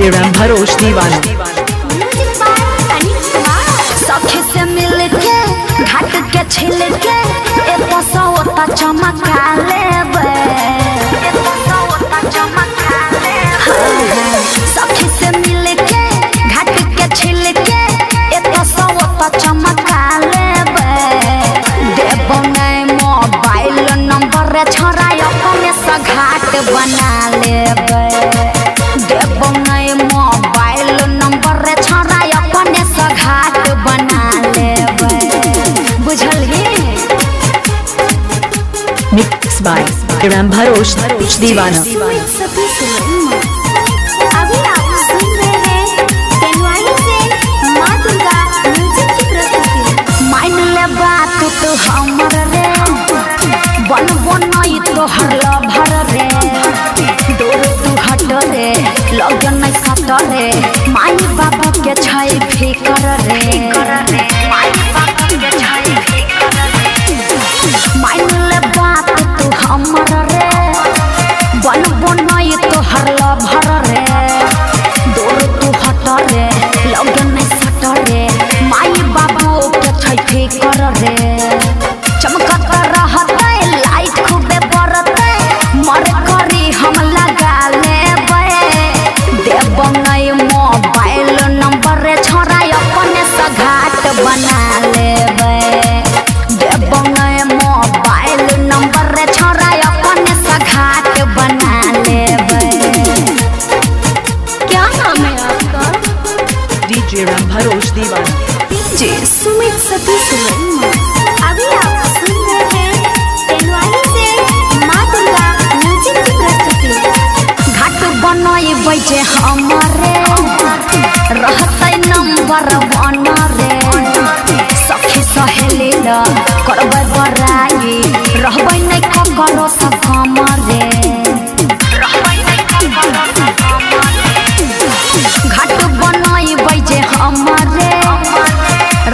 DJ Ram भरोस दीवाना। सखी से मिल के घाट के छिल के एक सौता चमका लेबे, सखी से मिल के घाट के छिल के एक सौता चमका लेबे। देबो नहीं मोबाइल नंबर छोरा अपने से घाट बना लेबे। देबो नहीं मोबाइल नंबर छोरा अपने से घाट बना लेबे। बुझलिए? मिक्स बाय राम भरोस दीवाना। अभी आप सुन रहे हैं तेनवाली से माँ दुर्गा म्यूजिक की प्रस्तुति। मान ले बात तो हमर रे, बनबो नहीं तो हरला भर रे। दूर तू हट रे, लग नहीं सट रे। माई बाबू के छाई फिकर रे, माई बाबू के छाई फिकर रे। मान ले बात तू हमर रे, बनबो नहीं तो हरला भर रे। दूर तू हट रे, लग नहीं सट रे। माई बाबू के छाई फिकर रे। चमकत रहते लाइट खूबे बरते, मर करी हम लगा लेबे। देबो नहीं मोबाइल नंबर छोरा अपने से घाट बना लेबे। देबो नहीं मोबाइल नंबर छोरा अपने से घाट बना लेबे। क्या नाम है आपका? डीजे राम भरोस दीवाना। डीजे सुमित सतीश वर्मा। अभी आप सुन रहे हैं तेनवाली से माँ दुर्गा म्यूजिक की प्रस्तुति। घाट बनई बैठे हमारे, रहते नंबर वन रे। सखी सहेली ला करबै बड़ाई, रहबै नहीं ककरो से हमारे। घाट बनई बैठे हमारे,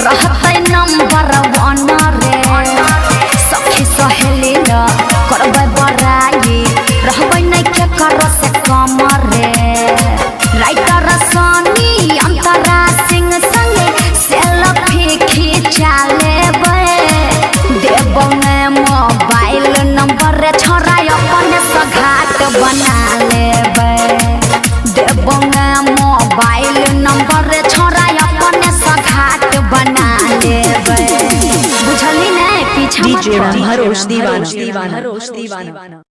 रहते नंबर वन रे। सखी सहेली ला करबै बड़ाई, रहबै नहीं केकरो से कम रे। राइटर सनी अंतरा सिंह संगे सेल्फी खींचा लेबे। देबो नहीं मोबाइल नंबर छोरा अपने से घाट बना लेबे। देबो नहीं मोबाइल नंबर छोरा अपने से घाट बना लेबे। बुझली नहीं? पीछा डीजे राम भरोस दीवाना।